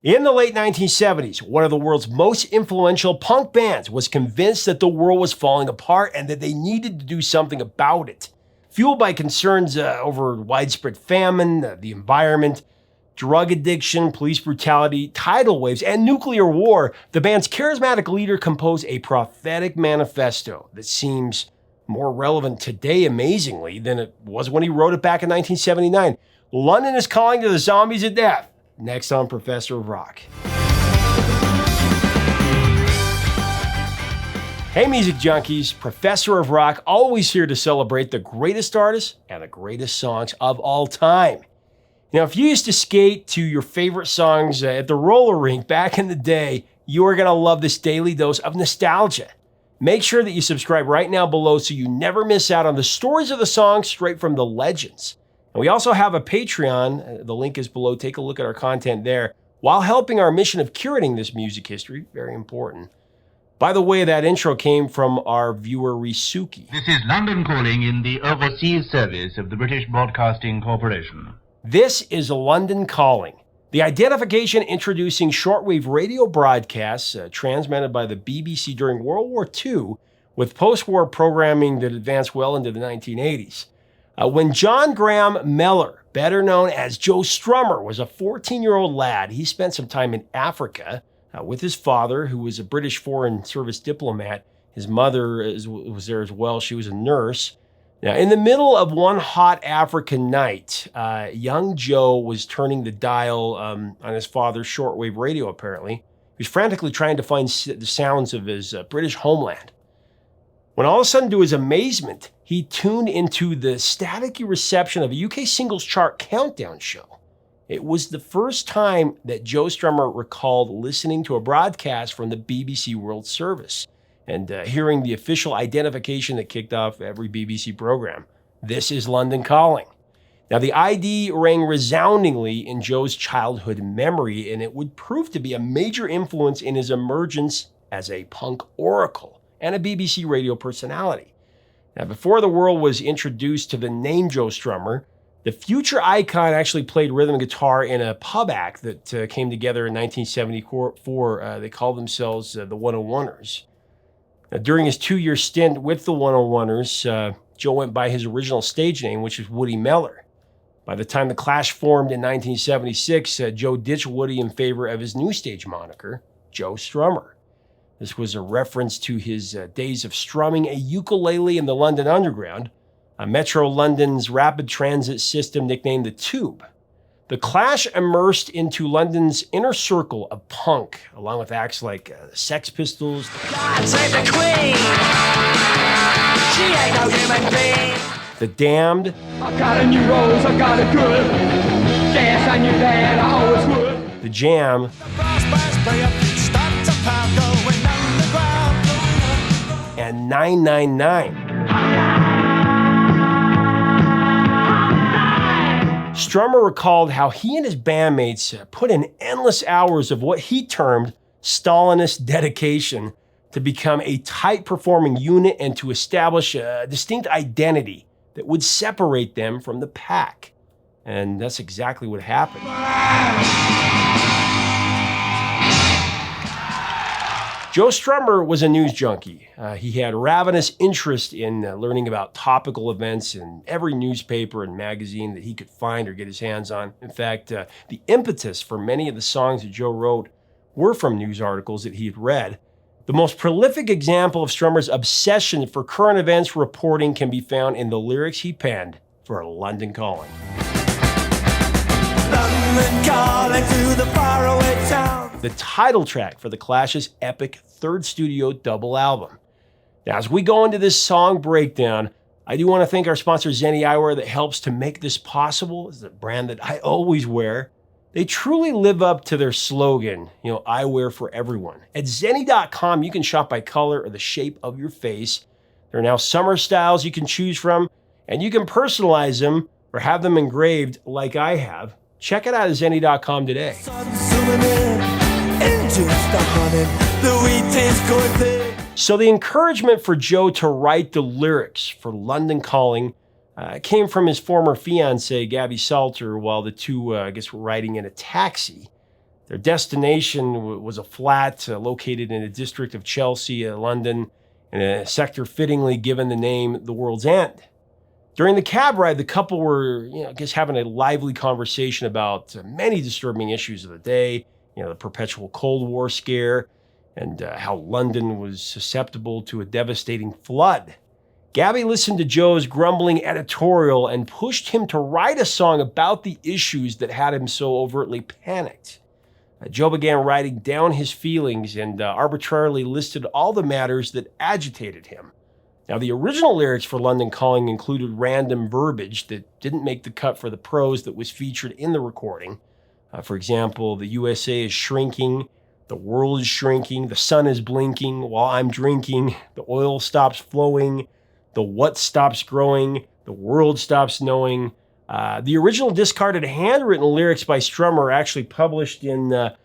In the late 1970s, one of the world's most influential punk bands was convinced that the world was falling apart and that they needed to do something about it. Fueled by concerns over widespread famine, the environment, drug addiction, police brutality, tidal waves, and nuclear war, the band's charismatic leader composed a prophetic manifesto that seems more relevant today, amazingly, than it was when he wrote it back in 1979. London is calling to the zombies of death. Next on Professor of Rock. Hey music junkies, Professor of Rock, always here to celebrate the greatest artists and the greatest songs of all time. Now, if you used to skate to your favorite songs at the roller rink back in the day, you are going to love this daily dose of nostalgia. Make sure that you subscribe right now below so you never miss out on the stories of the songs straight from the legends. And we also have a Patreon. The link is below. Take a look at our content there while helping our mission of curating this music history. Very important. By the way, that intro came from our viewer Risuki. This is London calling in the overseas service of the British Broadcasting Corporation. This is London Calling, the identification introducing shortwave radio broadcasts transmitted by the BBC during World War II with post-war programming that advanced well into the 1980s. When John Graham Mellor, better known as Joe Strummer, was a 14-year-old lad, he spent some time in Africa with his father, who was a British Foreign Service diplomat. His mother was there as well. She was a nurse. Now, in the middle of one hot African night, young Joe was turning the dial on his father's shortwave radio, apparently. He was frantically trying to find the sounds of his British homeland. When all of a sudden, to his amazement, he tuned into the staticky reception of a UK singles chart countdown show. It was the first time that Joe Strummer recalled listening to a broadcast from the BBC World Service and hearing the official identification that kicked off every BBC program. This is London Calling. Now, the ID rang resoundingly in Joe's childhood memory, and it would prove to be a major influence in his emergence as a punk oracle and a BBC radio personality. Now, before the world was introduced to the name Joe Strummer, the future icon actually played rhythm and guitar in a pub act that came together in 1974. They called themselves the 101ers. Now, during his 2-year stint with the 101ers, Joe went by his original stage name, which was Woody Mellor. By the time the Clash formed in 1976, Joe ditched Woody in favor of his new stage moniker, Joe Strummer. This was a reference to his days of strumming a ukulele in the London Underground, Metro London's rapid transit system nicknamed the Tube. The Clash immersed into London's inner circle of punk, along with acts like the Sex Pistols, God save the Queen! She ain't no human being! The Damned, I got a new rose, I got a good gas, I knew that I always would. The Jam, and 999. Strummer recalled how he and his bandmates put in endless hours of what he termed Stalinist dedication to become a tight-performing unit and to establish a distinct identity that would separate them from the pack. And that's exactly what happened. Joe Strummer was a news junkie. He had ravenous interest in learning about topical events in every newspaper and magazine that he could find or get his hands on. In fact, the impetus for many of the songs that Joe wrote were from news articles that he had read. The most prolific example of Strummer's obsession for current events reporting can be found in the lyrics he penned for London Calling. London calling to the faraway town. The title track for The Clash's epic third studio double album. Now, as we go into this song breakdown, I do want to thank our sponsor, Zenni Eyewear, that helps to make this possible. It's a brand that I always wear. They truly live up to their slogan, eyewear for everyone. At Zenni.com, you can shop by color or the shape of your face. There are now summer styles you can choose from, and you can personalize them or have them engraved like I have. Check it out at Zenni.com today. So the encouragement for Joe to write the lyrics for London Calling came from his former fiancée, Gabby Salter, while the two, were riding in a taxi. Their destination was a flat located in a district of Chelsea, London, in a sector fittingly given the name The World's End. During the cab ride, the couple were, having a lively conversation about many disturbing issues of the day, the perpetual Cold War scare, and how London was susceptible to a devastating flood. Gabby listened to Joe's grumbling editorial and pushed him to write a song about the issues that had him so overtly panicked. Joe began writing down his feelings and arbitrarily listed all the matters that agitated him. Now, the original lyrics for London Calling included random verbiage that didn't make the cut for the prose that was featured in the recording. For example, the USA is shrinking, the world is shrinking, the sun is blinking while I'm drinking, the oil stops flowing, the what stops growing, the world stops knowing. The original discarded handwritten lyrics by Strummer are actually published in the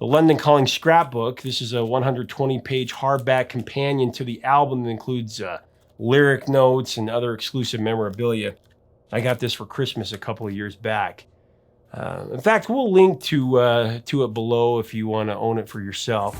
London Calling scrapbook. This is a 120-page hardback companion to the album that includes lyric notes and other exclusive memorabilia. I got this for Christmas a couple of years back. In fact, we'll link to it below if you want to own it for yourself.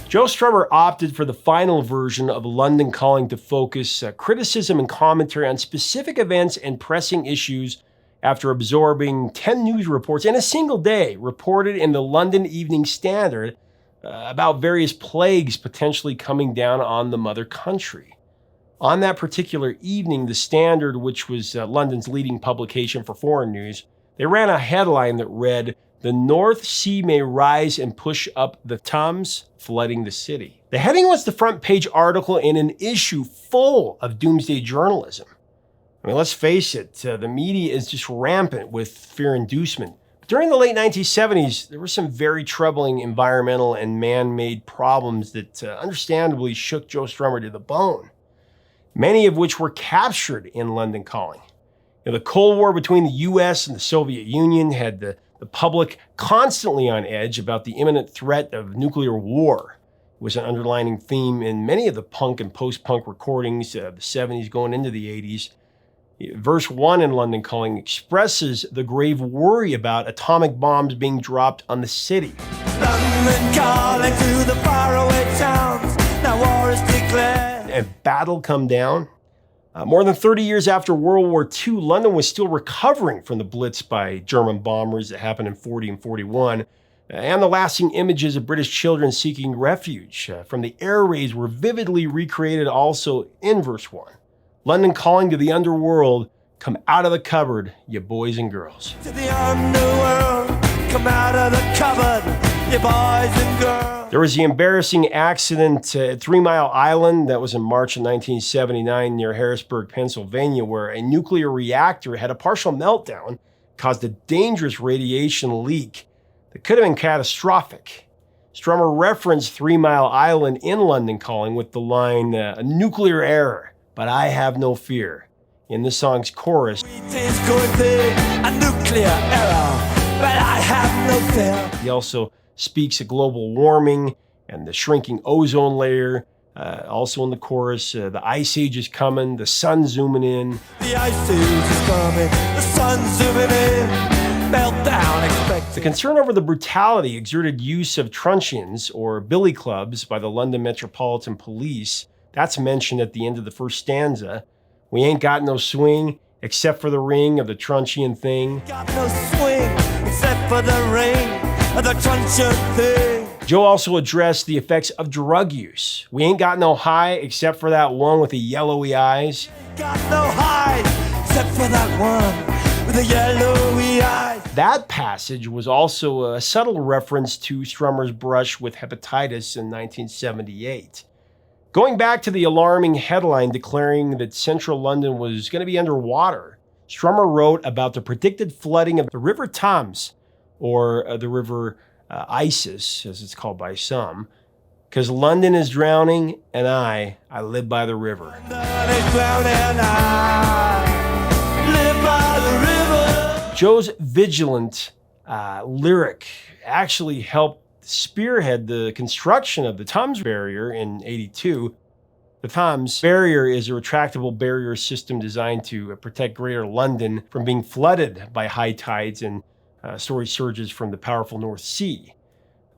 Joe Strummer opted for the final version of London Calling to focus criticism and commentary on specific events and pressing issues after absorbing 10 news reports in a single day reported in the London Evening Standard about various plagues potentially coming down on the mother country. On that particular evening, the Standard, which was London's leading publication for foreign news, they ran a headline that read, "The North Sea may rise and push up the Thames, flooding the city." The heading was the front page article in an issue full of doomsday journalism. I mean, let's face it, the media is just rampant with fear inducement. During the late 1970s, there were some very troubling environmental and man-made problems that understandably shook Joe Strummer to the bone, many of which were captured in London Calling. The Cold War between the U.S. and the Soviet Union had the public constantly on edge about the imminent threat of nuclear war. It was an underlining theme in many of the punk and post-punk recordings of the 70s going into the 80s. Verse 1 in London Calling expresses the grave worry about atomic bombs being dropped on the city. London calling to the faraway towns, now war is declared. And battle come down. More than 30 years after World War II, London was still recovering from the blitz by German bombers that happened in 40 and 41, and the lasting images of British children seeking refuge from the air raids were vividly recreated also in verse 1. London Calling to the underworld, come out of the cupboard, you boys and girls. To the underworld, come out of the cupboard, you boys and girls. There was the embarrassing accident at 3 Mile Island. That was in March of 1979 near Harrisburg, Pennsylvania, where a nuclear reactor had a partial meltdown, caused a dangerous radiation leak that could have been catastrophic. Strummer referenced 3 Mile Island in London Calling with the line, a nuclear error, but I have no fear. In the song's chorus, a nuclear error, but I have no fear. He also speaks of global warming and the shrinking ozone layer. Also in the chorus, the ice age is coming, the sun's zooming in. The ice age is coming, the sun's zooming in. Meltdown expected. The concern over the brutality exerted use of truncheons or billy clubs by the London Metropolitan Police, that's mentioned at the end of the first stanza. We ain't got no swing except for the ring of the truncheon thing. Got no swing except for the ring of the truncheon thing. Joe also addressed the effects of drug use. We ain't got no high except for that one with the yellowy eyes. Ain't got no high except for that one with the yellowy eyes. That passage was also a subtle reference to Strummer's brush with hepatitis in 1978. Going back to the alarming headline declaring that central London was going to be underwater, Strummer wrote about the predicted flooding of the River Thames, or the River Isis, as it's called by some, because London is drowning and I live by the river. Joe's vigilant lyric actually helped spearhead the construction of the Thames barrier in '82. The Thames Barrier is a retractable barrier system designed to protect Greater London from being flooded by high tides and storage surges from the powerful North Sea.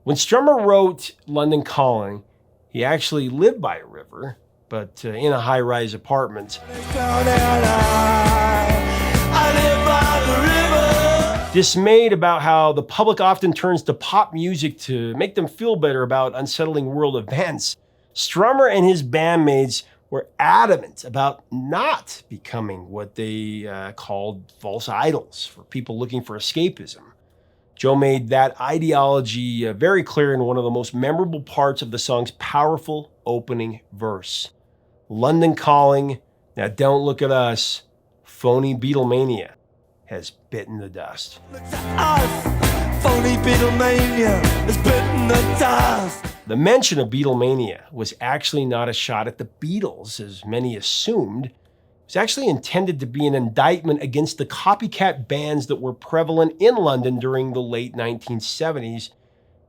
When Strummer wrote London Calling, he actually lived by a river, but in a high-rise apartment. Dismayed about how the public often turns to pop music to make them feel better about unsettling world events, Strummer and his bandmates were adamant about not becoming what they called false idols for people looking for escapism. Joe made that ideology very clear in one of the most memorable parts of the song's powerful opening verse. London Calling, now don't look at us, phony Beetlemania has bitten the dust. Phony Beetlemania has bitten the dust. The mention of Beetlemania was actually not a shot at the Beatles, as many assumed. It was actually intended to be an indictment against the copycat bands that were prevalent in London during the late 1970s,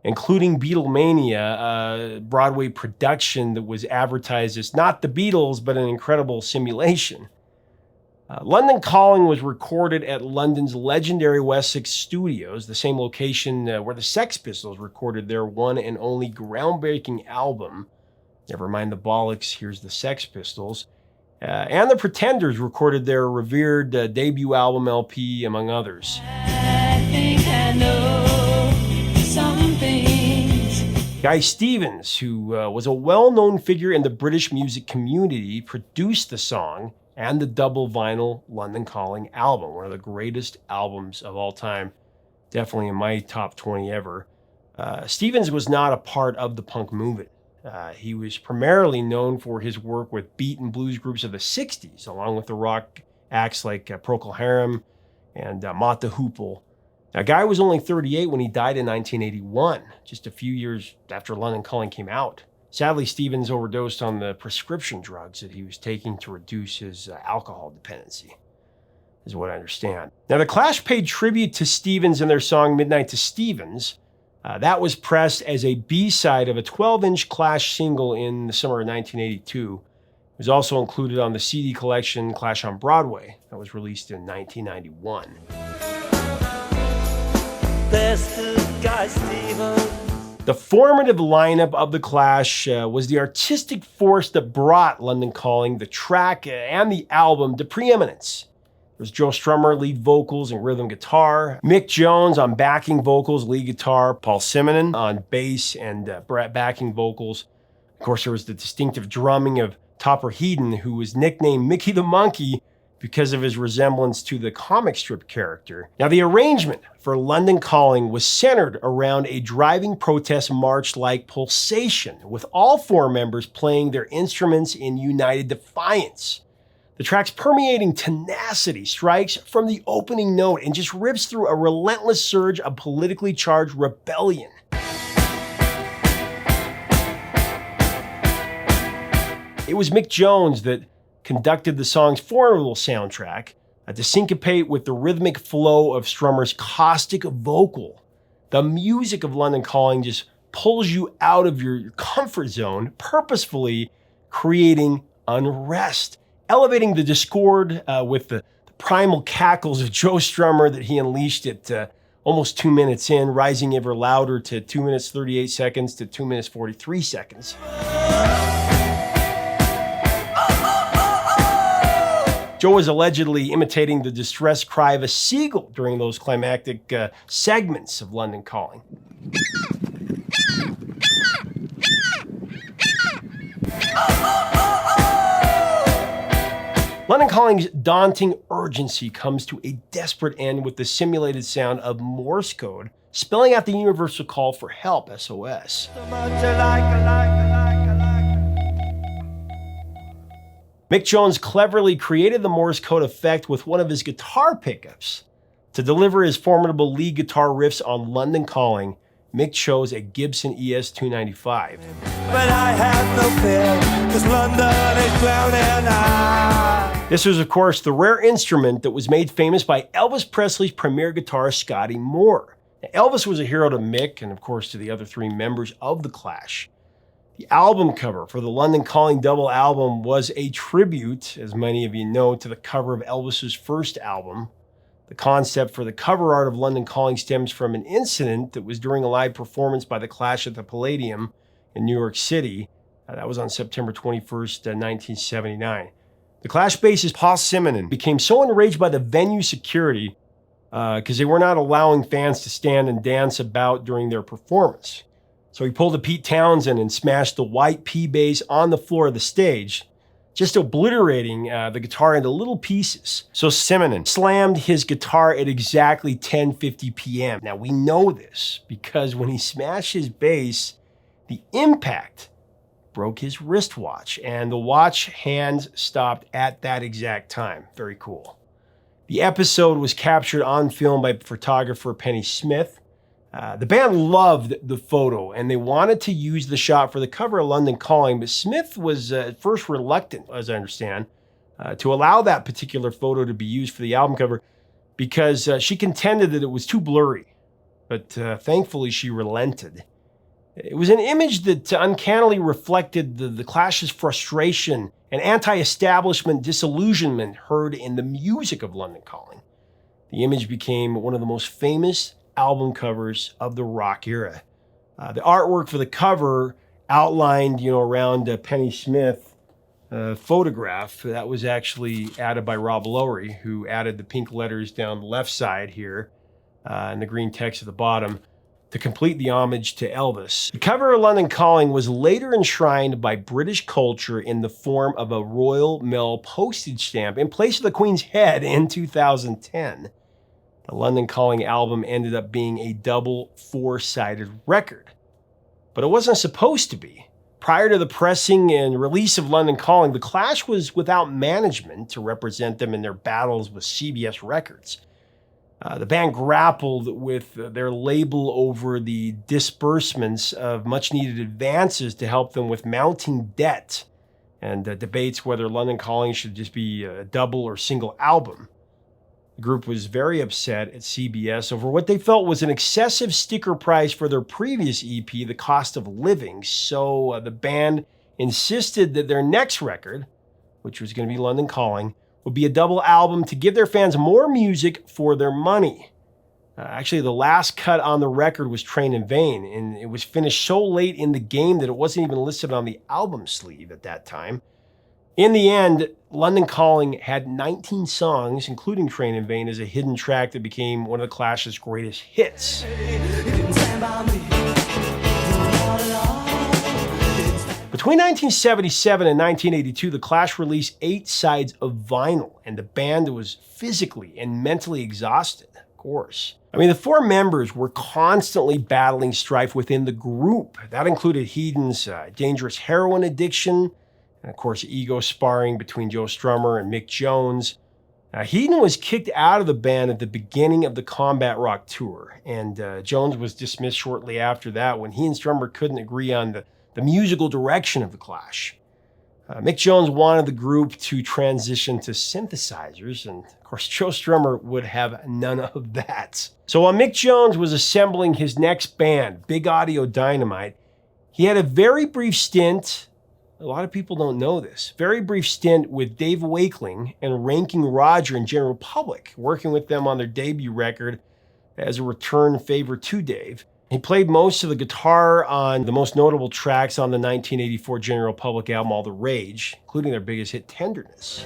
including Beetlemania, a Broadway production that was advertised as not the Beatles, but an incredible simulation. London Calling was recorded at London's legendary Wessex Studios, the same location where the Sex Pistols recorded their one and only groundbreaking album. Never mind the bollocks, here's the Sex Pistols. And the Pretenders recorded their revered debut album LP, among others. I think I know some things. Guy Stevens, who was a well-known figure in the British music community, produced the song and the double vinyl London Calling album, one of the greatest albums of all time, definitely in my top 20 ever. Stevens was not a part of the punk movement. He was primarily known for his work with beat and blues groups of the 60s, along with the rock acts like Procol Harum and Mott the Hoople. Now, Guy was only 38 when he died in 1981, just a few years after London Calling came out. Sadly, Stevens overdosed on the prescription drugs that he was taking to reduce his alcohol dependency, is what I understand. Now, the Clash paid tribute to Stevens in their song Midnight to Stevens. That was pressed as a B-side of a 12-inch Clash single in the summer of 1982. It was also included on the CD collection Clash on Broadway that was released in 1991. There's the Guy Stevens. The formative lineup of The Clash was the artistic force that brought London Calling, the track, and the album to preeminence. There was Joe Strummer, lead vocals and rhythm guitar, Mick Jones on backing vocals, lead guitar, Paul Simonon on bass and backing vocals. Of course, there was the distinctive drumming of Topper Headon, who was nicknamed Mickey the Monkey because of his resemblance to the comic strip character. Now, the arrangement for London Calling was centered around a driving protest march-like pulsation, with all four members playing their instruments in united defiance. The track's permeating tenacity strikes from the opening note and just rips through a relentless surge of politically charged rebellion. It was Mick Jones that conducted the song's formidable soundtrack to syncopate with the rhythmic flow of Strummer's caustic vocal. The music of London Calling just pulls you out of your comfort zone, purposefully creating unrest, elevating the discord with the primal cackles of Joe Strummer that he unleashed at almost 2 minutes in, rising ever louder to 2 minutes 38 seconds to 2 minutes 43 seconds. Joe was allegedly imitating the distressed cry of a seagull during those climactic segments of London Calling. London Calling's daunting urgency comes to a desperate end with the simulated sound of Morse code, spelling out the universal call for help, SOS. Mick Jones cleverly created the Morse code effect with one of his guitar pickups. To deliver his formidable lead guitar riffs on London Calling, Mick chose a Gibson ES-295. But I have no fear, 'cause London is drowning. This was, of course, the rare instrument that was made famous by Elvis Presley's premier guitarist, Scotty Moore. Now, Elvis was a hero to Mick and, of course, to the other three members of The Clash. The album cover for the London Calling double album was a tribute, as many of you know, to the cover of Elvis's first album. The concept for the cover art of London Calling stems from an incident that was during a live performance by The Clash at the Palladium in New York City. That was on September 21st, 1979. The Clash bassist Paul Simonon became so enraged by the venue security because they were not allowing fans to stand and dance about during their performance. So he pulled a Pete Townsend and smashed the white P bass on the floor of the stage, just obliterating the guitar into little pieces. So Simonon slammed his guitar at exactly 10:50 p.m. Now we know this because when he smashed his bass, the impact broke his wristwatch, and the watch hands stopped at that exact time. Very cool. The episode was captured on film by photographer Penny Smith. The band loved the photo, and they wanted to use the shot for the cover of London Calling, but Smith was at first reluctant, as I understand, to allow that particular photo to be used for the album cover because she contended that it was too blurry. But thankfully, she relented. It was an image that uncannily reflected the Clash's frustration and anti-establishment disillusionment heard in the music of London Calling. The image became one of the most famous album covers of the rock era. The artwork for the cover outlined, around Penny Smith photograph. That was actually added by Rob Lowery, who added the pink letters down the left side here and the green text at the bottom to complete the homage to Elvis. The cover of London Calling was later enshrined by British culture in the form of a Royal Mail postage stamp in place of the Queen's head in 2010. The London Calling album ended up being a double four-sided record. But it wasn't supposed to be. Prior to the pressing and release of London Calling, The Clash was without management to represent them in their battles with CBS Records. The band grappled with their label over the disbursements of much-needed advances to help them with mounting debt and debates whether London Calling should just be a double or single album. The group was very upset at CBS over what they felt was an excessive sticker price for their previous EP, The Cost of Living, so the band insisted that their next record, which was going to be London Calling, would be a double album to give their fans more music for their money. Actually, the last cut on the record was Train in Vain, and it was finished so late in the game that it wasn't even listed on the album sleeve at that time. In the end, London Calling had 19 songs, including Train in Vain, as a hidden track that became one of the Clash's greatest hits. Between 1977 and 1982, The Clash released 8 sides of vinyl, and the band was physically and mentally exhausted, of course. The 4 members were constantly battling strife within the group. That included Heden's dangerous heroin addiction, and of course, ego sparring between Joe Strummer and Mick Jones. Heden was kicked out of the band at the beginning of the Combat Rock tour, and Jones was dismissed shortly after that when he and Strummer couldn't agree on the musical direction of The Clash. Mick Jones wanted the group to transition to synthesizers, and of course Joe Strummer would have none of that. So while Mick Jones was assembling his next band, Big Audio Dynamite, he had a very brief stint, a lot of people don't know this, very brief stint with Dave Wakeling and Ranking Roger and General Public, working with them on their debut record as a return favor to Dave. He played most of the guitar on the most notable tracks on the 1984 General Public album, All the Rage, including their biggest hit, Tenderness.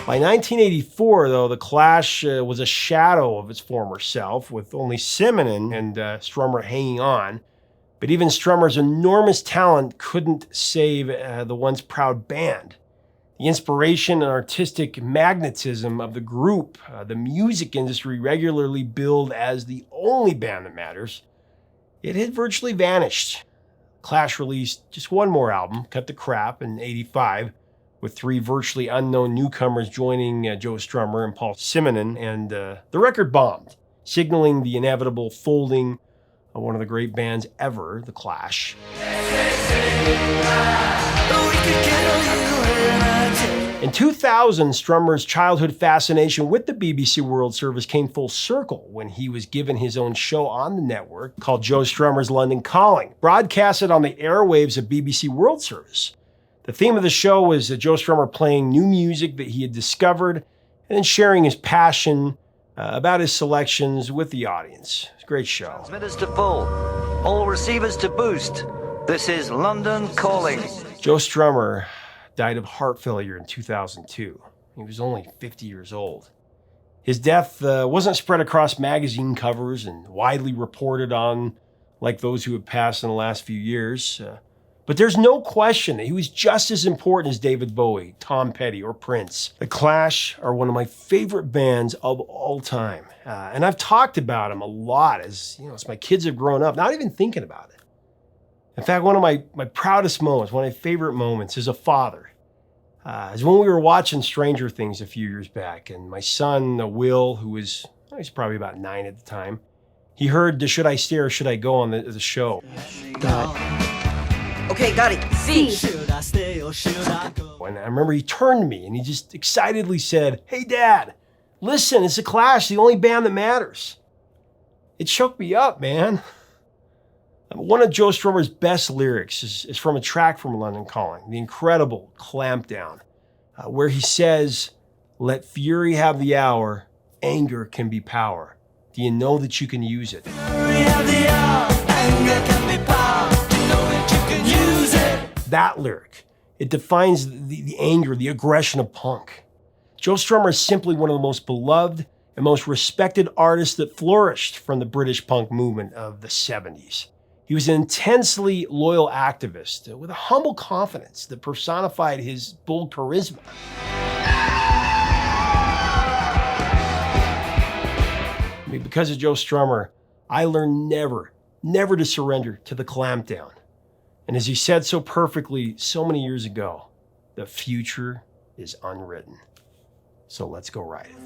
By 1984, though, The Clash was a shadow of its former self, with only Simonon and Strummer hanging on. But even Strummer's enormous talent couldn't save the once proud band. The inspiration and artistic magnetism of the group, the music industry regularly billed as the only band that matters, it had virtually vanished. Clash released just one more album, Cut the Crap, in '85, with 3 virtually unknown newcomers joining Joe Strummer and Paul Simonon, and the record bombed, signaling the inevitable folding of one of the great bands ever, The Clash. In 2000, Strummer's childhood fascination with the BBC World Service came full circle when he was given his own show on the network called Joe Strummer's London Calling, broadcasted on the airwaves of BBC World Service. The theme of the show was Joe Strummer playing new music that he had discovered and then sharing his passion about his selections with the audience. It's a great show. Transmitters to full, all receivers to boost. This is London Calling. Joe Strummer died of heart failure in 2002. He was only 50 years old. His death wasn't spread across magazine covers and widely reported on like those who have passed in the last few years. But there's no question that he was just as important as David Bowie, Tom Petty, or Prince. The Clash are one of my favorite bands of all time. And I've talked about them a lot as my kids have grown up, not even thinking about it. In fact, one of my proudest moments, one of my favorite moments as a father, is when we were watching Stranger Things a few years back, and my son, Will, who was he's probably about 9 at the time, he heard Should I Stay or Should I Go on the show. Okay, got it. C. Should I stay or should I go? And I remember he turned to me and he just excitedly said, "Hey, Dad, listen, it's The Clash, the only band that matters." It shook me up, man. One of Joe Strummer's best lyrics is from a track from London Calling, the incredible Clampdown, where he says, "Let fury have the hour, anger can be power. Do you know that you can use it?" That lyric, it defines the anger, the aggression of punk. Joe Strummer is simply one of the most beloved and most respected artists that flourished from the British punk movement of the 70s. He was an intensely loyal activist with a humble confidence that personified his bold charisma. Because of Joe Strummer, I learned never to surrender to the clampdown. And as he said so perfectly so many years ago, the future is unwritten. So let's go write it.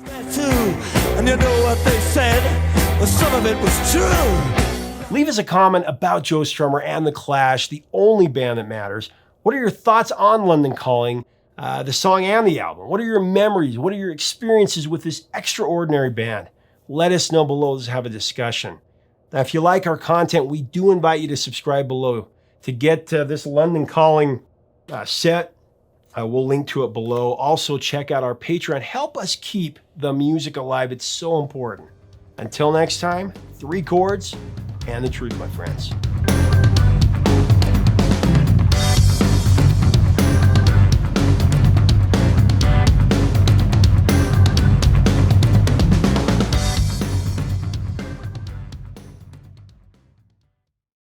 And you know what they said? Well, some of it was true. Leave us a comment about Joe Strummer and The Clash, the only band that matters. What are your thoughts on London Calling, the song and the album? What are your memories? What are your experiences with this extraordinary band? Let us know below. Let's have a discussion. Now, if you like our content, we do invite you to subscribe below to get this London Calling set. We'll link to it below. Also, check out our Patreon. Help us keep the music alive. It's so important. Until next time, 3 chords and the truth, my friends.